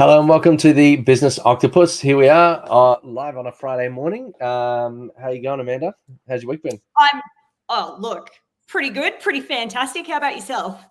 Hello and welcome to the Business Octopus. Here we are, live on a Friday morning. How you going, Amanda? How's your week been? Look, pretty good, pretty fantastic. How about yourself?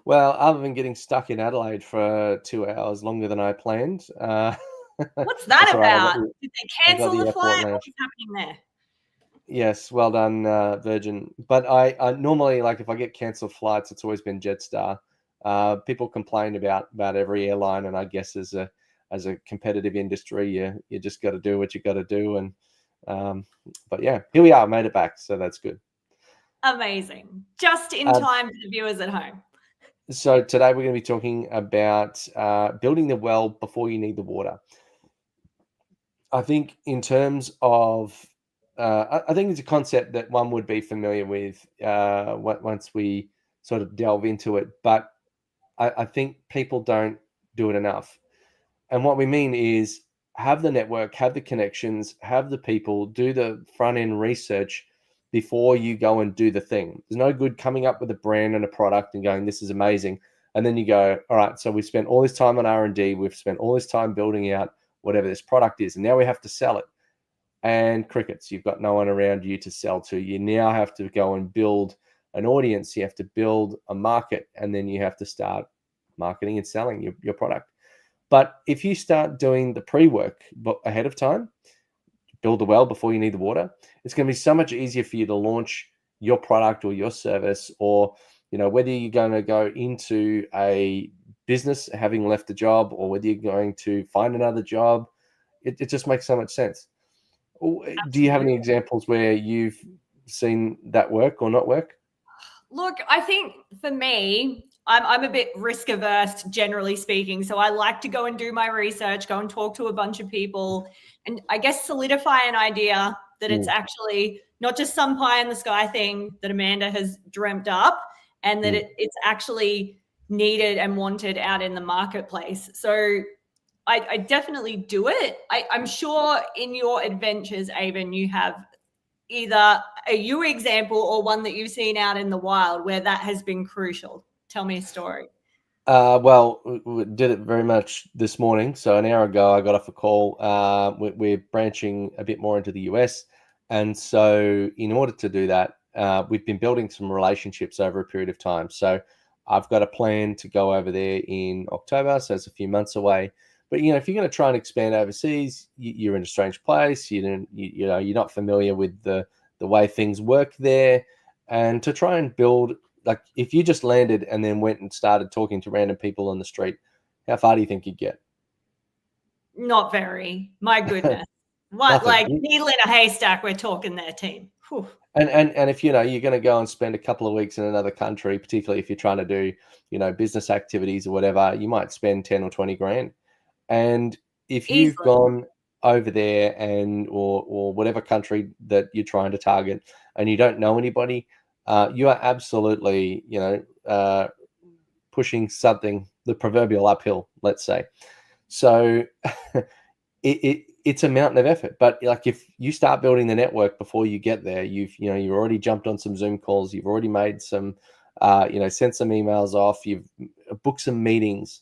Well, other than getting stuck in Adelaide for 2 hours longer than I planned. What's that That's all right. about? Did they I got cancel the the airport flight? lounge. What's happening there? Yes, well done, Virgin. But I normally, like, if I get cancelled flights, it's always been Jetstar. People complain about every airline, and I guess as a competitive industry, you just got to do what you got to do. And but yeah, here we are, made it back, so that's good. Amazing. Just in Um, time for the viewers at home. so today we're going to be talking about building the well before you need the water. I think in terms of, I think it's a concept that one would be familiar with once we sort of delve into it, but I think people don't do it enough. And what we mean is have the network, have the connections, have the people, do the front end research before you go and do the thing. There's no good coming up with a brand and a product and going, this is amazing. And then you go, all right, so we spent all this time on R&D, we've spent all this time building out whatever this product is, and now we have to sell it. And crickets, you've got no one around you to sell to. You now have to go and build an audience, you have to build a market, and then you have to start marketing and selling your product. But if you start doing the pre-work ahead of time, build the well before you need the water, it's going to be so much easier for you to launch your product or your service, or whether you're going to go into a business having left a job or whether you're going to find another job. It just makes so much sense. Do you have any Absolutely. examples where you've seen that work or not work? Look, I think for me, I'm a bit risk averse, generally speaking. So I like to go and do my research, go and talk to a bunch of people, and I guess solidify an idea that it's actually not just some pie in the sky thing that Amanda has dreamt up, and that it's actually needed and wanted out in the marketplace. So I definitely do it. I'm sure in your adventures, Avon, you have either a you example or one that you've seen out in the wild where that has been crucial. Tell me a story. Well, we did it very much this morning. So an hour ago, I got off a call. We're branching a bit more into the US. And so in order to do that, we've been building some relationships over a period of time. So I've got a plan to go over there in October. So it's a few months away. But, if you're going to try and expand overseas, you're in a strange place. You're not familiar with the way things work there. And to try and build, like, if you just landed and then went and started talking to random people on the street, how far do you think you'd get? Not very. My goodness. What, Nothing. like needle in a haystack, we're talking there, team. Whew. And if you're going to go and spend a couple of weeks in another country, particularly if you're trying to do business activities or whatever, you might spend 10 or 20 grand. And if you've Easily. gone over there and or whatever country that you're trying to target and you don't know anybody, you are absolutely pushing something, the proverbial uphill, let's say. So it's a mountain of effort. But like, if you start building the network before you get there, you've already jumped on some Zoom calls, you've already made some sent some emails off, you've booked some meetings.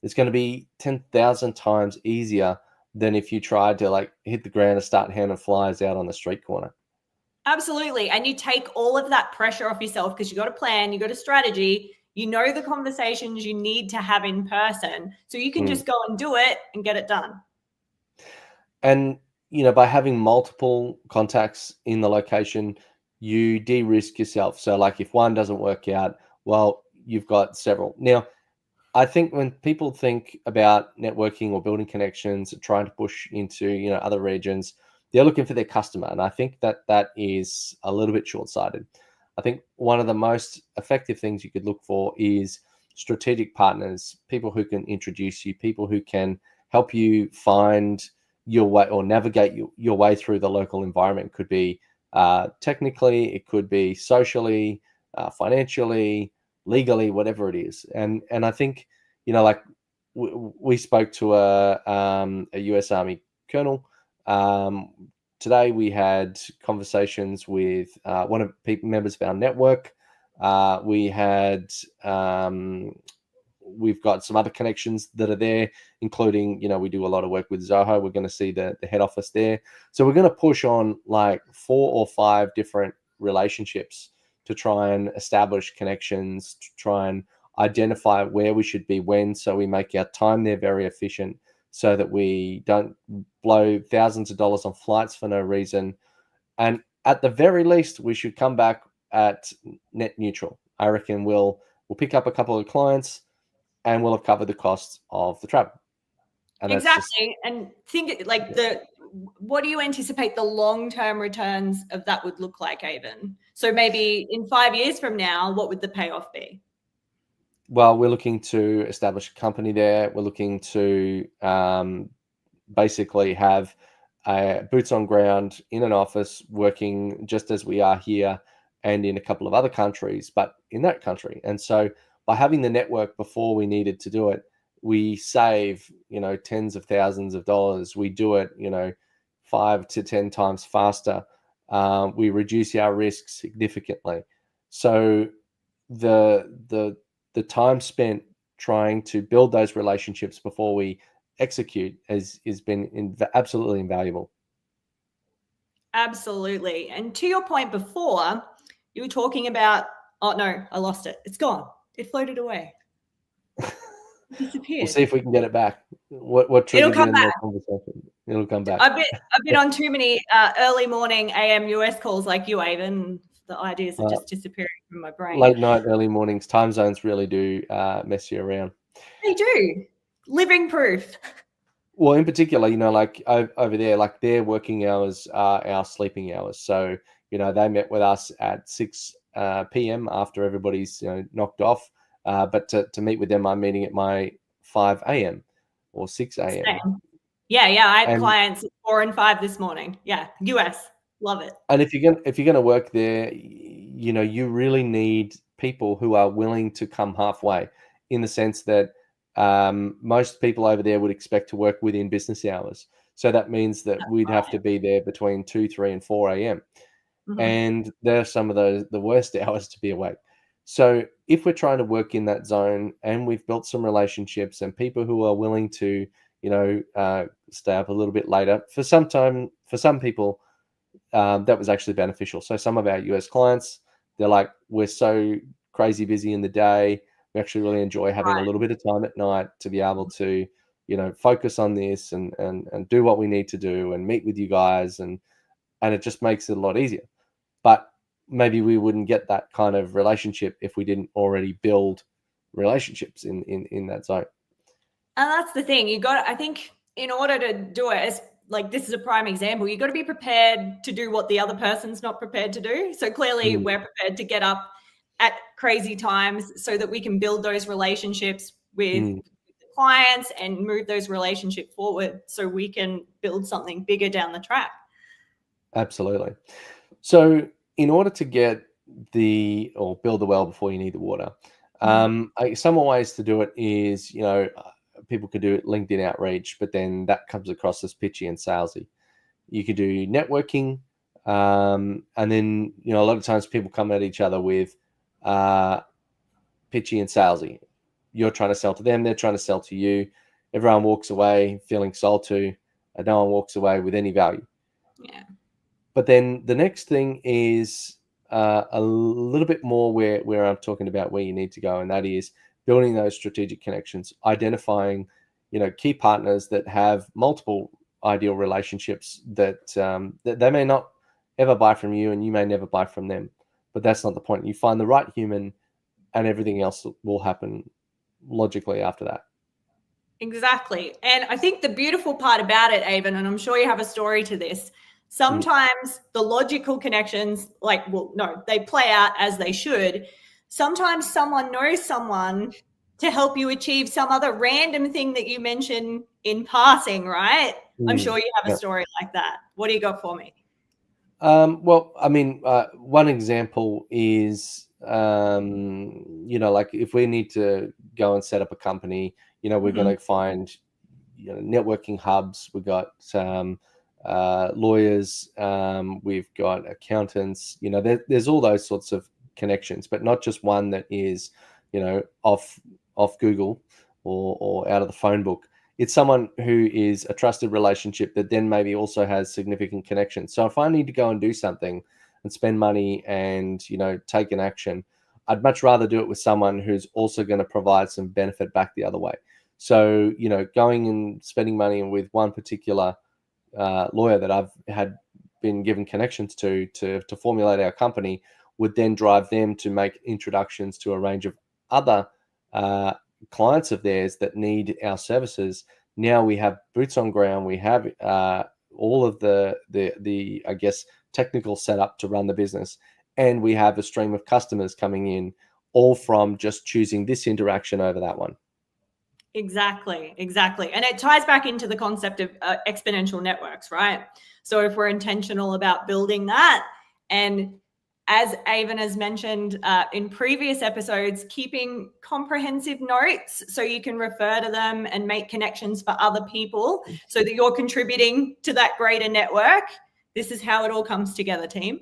It's going to be 10,000 times easier than if you tried to like hit the ground and start handing flyers out on the street corner. Absolutely. And you take all of that pressure off yourself because you got a plan, you got a strategy, you know the conversations you need to have in person. So you can just go and do it and get it done. And, by having multiple contacts in the location, you de-risk yourself. So like, if one doesn't work out, well, you've got several. Now, I think when people think about networking or building connections, trying to push into, other regions, they're looking for their customer. And I think that is a little bit short-sighted. I think one of the most effective things you could look for is strategic partners, people who can introduce you, people who can help you find your way or navigate your way through the local environment. It could be technically, it could be socially, financially, legally, whatever it is. And I think, like, we spoke to a US Army colonel. Today we had conversations with one of the members of our network. We had we've got some other connections that are there, including, we do a lot of work with Zoho. We're going to see the head office there. So we're going to push on like 4 or 5 different relationships to try and establish connections, to try and identify where we should be when, so we make our time there very efficient, so that we don't blow thousands of dollars on flights for no reason. And at the very least, we should come back at net neutral. I reckon we'll pick up a couple of clients and we'll have covered the costs of the travel. And exactly. And think like what do you anticipate the long-term returns of that would look like, Avon? So maybe in 5 years from now, what would the payoff be? Well, we're looking to establish a company there. We're looking to basically have boots on ground in an office, working just as we are here and in a couple of other countries, but in that country. And so by having the network before we needed to do it, we save, tens of thousands of dollars. We do it, 5 to 10 times faster. We reduce our risk significantly. So the time spent trying to build those relationships before we execute has been absolutely invaluable. Absolutely. And to your point before, you were talking about, oh no, I lost it. It's gone. It floated away. It disappeared. We'll see if we can get it back. What triggered you in that conversation? It'll come back. I've been on too many early morning AM US calls like you, Avon. The ideas are just disappearing from my brain. Late night, early mornings, time zones really do mess you around. They do. Living proof. Well, in particular, like over there, like their working hours are our sleeping hours. So, they met with us at 6 p.m. after everybody's knocked off. But to meet with them, I'm meeting at my 5 a.m. or 6 a.m. Same. Yeah. I had clients at 4 and 5 this morning. Yeah, US. Love it. And if you're gonna work there, you really need people who are willing to come halfway, in the sense that most people over there would expect to work within business hours. So that means that we'd have to be there between 2, 3, and 4 a.m. Mm-hmm. And they're some of the worst hours to be awake. So if we're trying to work in that zone and we've built some relationships and people who are willing to, stay up a little bit later, for some people, that was actually beneficial. So some of our US clients, they're like, we're so crazy busy in the day. We actually really enjoy having a little bit of time at night to be able to, focus on this and do what we need to do and meet with you guys. And it just makes it a lot easier. But maybe we wouldn't get that kind of relationship if we didn't already build relationships in that zone. And that's the thing. I think in order to do it, it's like, this is a prime example. You got to be prepared to do what the other person's not prepared to do. So clearly we're prepared to get up at crazy times so that we can build those relationships with clients and move those relationships forward so we can build something bigger down the track. Absolutely. So in order to get build the well before you need the water, some ways to do it is, people could do it LinkedIn outreach, but then that comes across as pitchy and salesy. You could do networking, and then a lot of times people come at each other with pitchy and salesy. You're trying to sell to them, they're trying to sell to you. Everyone walks away feeling sold to, and no one walks away with any value. Yeah. But then the next thing is a little bit more where I'm talking about where you need to go, and that is building those strategic connections, identifying, key partners that have multiple ideal relationships that they may not ever buy from you, and you may never buy from them. But that's not the point. You find the right human, and everything else will happen logically after that. Exactly. And I think the beautiful part about it, Avon, and I'm sure you have a story to this, sometimes the logical connections, they play out as they should. Sometimes someone knows someone to help you achieve some other random thing that you mentioned in passing, right? I'm sure you have a story like that. What do you got for me? Well, I mean, one example is, like if we need to go and set up a company, we're going to find, networking hubs. We've got lawyers, we've got accountants, there's all those sorts of connections, but not just one that is, off off Google or out of the phone book. It's someone who is a trusted relationship that then maybe also has significant connections. So if I need to go and do something and spend money and, take an action, I'd much rather do it with someone who's also going to provide some benefit back the other way. So, going and spending money with one particular lawyer that I've had been given connections to formulate our company would then drive them to make introductions to a range of other uh, clients of theirs that need our services. Now we have boots on ground. We have all of the I guess technical setup to run the business, and we have a stream of customers coming in, all from just choosing this interaction over that one. Exactly. And it ties back into the concept of exponential networks, right? So if we're intentional about building that, and as Avon has mentioned in previous episodes, keeping comprehensive notes so you can refer to them and make connections for other people so that you're contributing to that greater network. This is how it all comes together, team.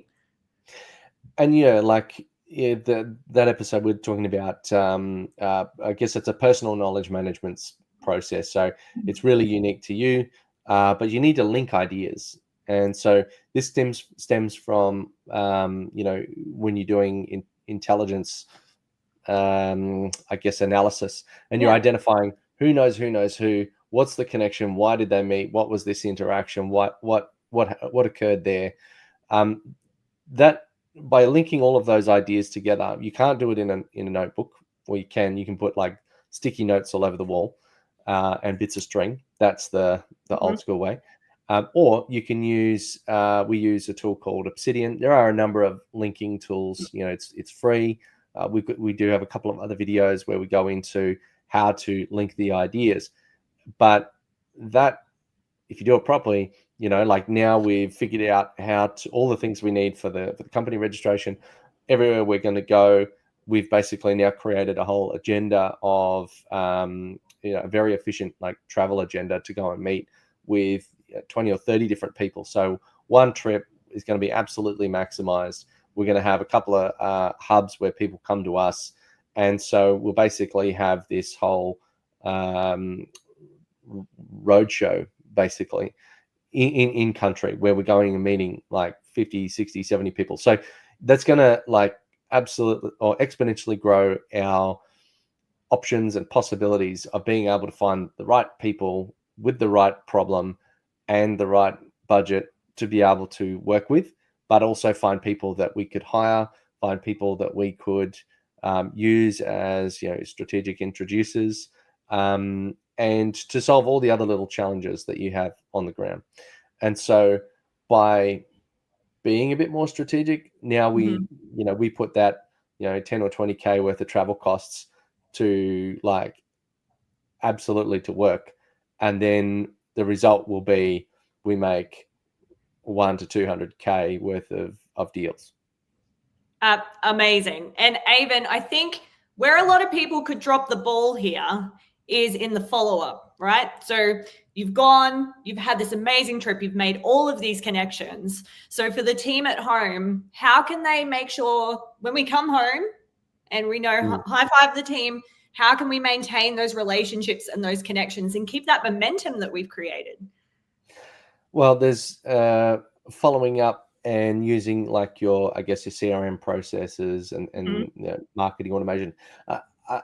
And that episode we're talking about, I guess it's a personal knowledge management process. So it's really unique to you, but you need to link ideas. And so this stems from, when you're doing intelligence, I guess, analysis, and you're identifying who knows who, what's the connection, why did they meet, what was this interaction, what occurred there. That by linking all of those ideas together, you can't do it in a notebook, or you can put like sticky notes all over the wall and bits of string. That's the old school way. Or you can use we use a tool called Obsidian. There are a number of linking tools. It's free. We do have a couple of other videos where we go into how to link the ideas, but that, if you do it properly, like now we've figured out how to, all the things we need for the company registration, everywhere we're going to go, we've basically now created a whole agenda of, a very efficient like travel agenda to go and meet with 20 or 30 different people. So one trip is going to be absolutely maximized. We're going to have a couple of hubs where people come to us. And so we'll basically have this whole roadshow basically in country where we're going and meeting like 50, 60, 70 people. So that's going to like absolutely or exponentially grow our options and possibilities of being able to find the right people with the right problem and the right budget to be able to work with, but also find people that we could hire, find people that we could use as strategic introducers, and to solve all the other little challenges that you have on the ground. And so by being a bit more strategic, now we put that 10 or 20K worth of travel costs to like absolutely to work, and then the result will be we make 1 to 200K worth of deals. Amazing. And Avon, I think where a lot of people could drop the ball here is in the follow-up, right? So you've had this amazing trip, you've made all of these connections. So for the team at home, how can they make sure when we come home and we know high five the team, how can we maintain those relationships and those connections and keep that momentum that we've created? Well, there's following up and using like your CRM processes and marketing automation.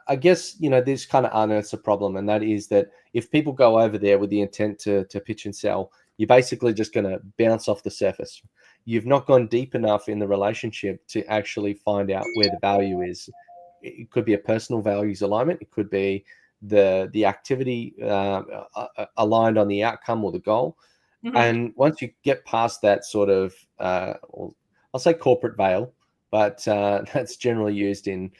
I guess this kind of unearths a problem, and that is that if people go over there with the intent to pitch and sell, you're basically just going to bounce off the surface. You've not gone deep enough in the relationship to actually find out where the value is. It could be a personal values alignment. It could be the activity aligned on the outcome or the goal. And once you get past that sort of, I'll say corporate veil, but that's generally used in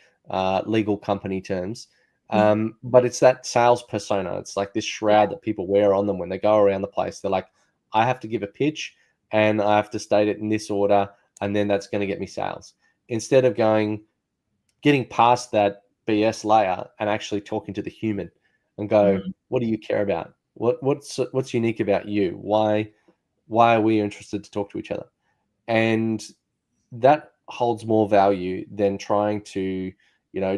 legal company terms. But it's that sales persona. It's like this shroud that people wear on them when they go around the place. They're like, I have to give a pitch and I have to state it in this order, and then that's going to get me sales. Instead of getting past that BS layer and actually talking to the human and go, what do you care about? What's unique about you? Why are we interested to talk to each other? And that holds more value than trying to,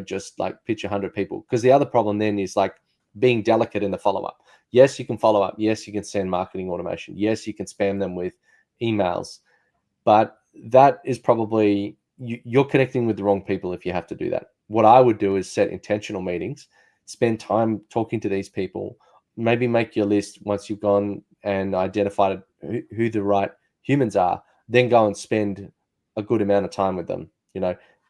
just like pitch 100 people. Because the other problem then is like being delicate in the follow-up. Yes, you can follow up. Yes, you can send marketing automation. Yes, you can spam them with emails. But that is probably, you're connecting with the wrong people if you have to do that. What I would do is set intentional meetings, spend time talking to these people, maybe make your list once you've gone and identified who the right humans are, then go and spend a good amount of time with them.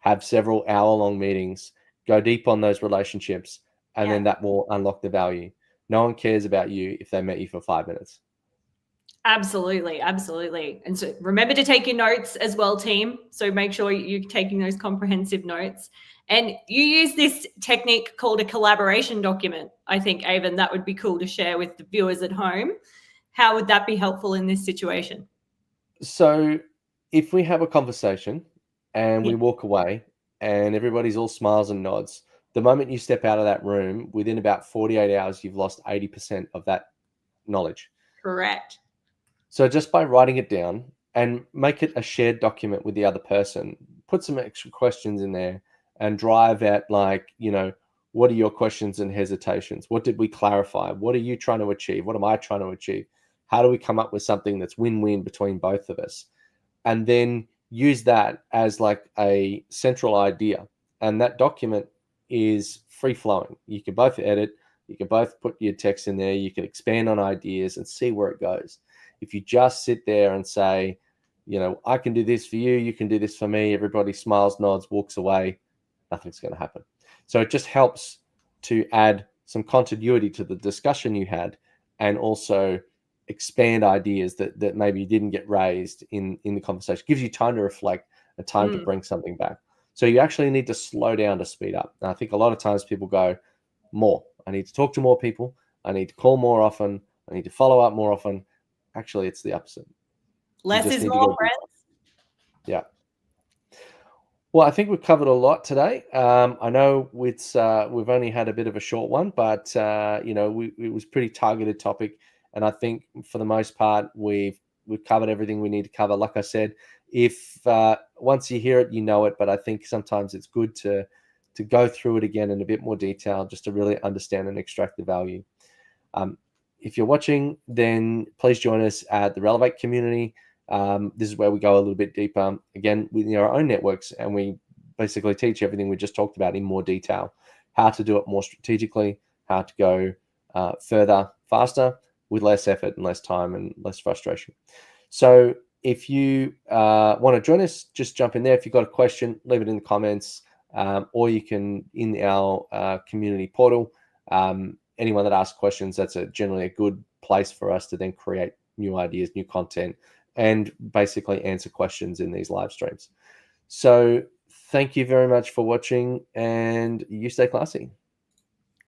Have several hour-long meetings, go deep on those relationships, and then that will unlock the value. No one cares about you if they met you for 5 minutes. Absolutely, absolutely. And so remember to take your notes as well, team. So make sure you're taking those comprehensive notes. And you use this technique called a collaboration document. I think, Avon, that would be cool to share with the viewers at home. How would that be helpful in this situation? So if we have a conversation and we walk away and everybody's all smiles and nods, the moment you step out of that room, within about 48 hours, you've lost 80% of that knowledge. Correct. So just by writing it down and make it a shared document with the other person, put some extra questions in there and drive at like, what are your questions and hesitations? What did we clarify? What are you trying to achieve? What am I trying to achieve? How do we come up with something that's win-win between both of us? And then use that as like a central idea. And that document is free flowing. You can both edit, you can both put your text in there, you can expand on ideas and see where it goes. If you just sit there and say, I can do this for you, you can do this for me, everybody smiles, nods, walks away, nothing's going to happen. So it just helps to add some continuity to the discussion you had and also expand ideas that maybe didn't get raised in the conversation. Gives you time to reflect and time to bring something back. So you actually need to slow down to speed up. And I think a lot of times people go, more. I need to talk to more people. I need to call more often. I need to follow up more often. Actually, it's the opposite. Less is more, friends. Yeah. Well, I think we've covered a lot today. I know we've only had a bit of a short one, but it was pretty targeted topic, and I think for the most part we've covered everything we need to cover. Like I said, if once you hear it, you know it, but I think sometimes it's good to go through it again in a bit more detail just to really understand and extract the value. If you're watching, then please join us at the Relevate community. This is where we go a little bit deeper, again, with our own networks, and we basically teach everything we just talked about in more detail, how to do it more strategically, how to go further, faster, with less effort and less time and less frustration. So if you want to join us, just jump in there. If you've got a question, leave it in the comments, or you can in our community portal. Anyone that asks questions, that's generally a good place for us to then create new ideas, new content, and basically answer questions in these live streams. So thank you very much for watching, and you stay classy.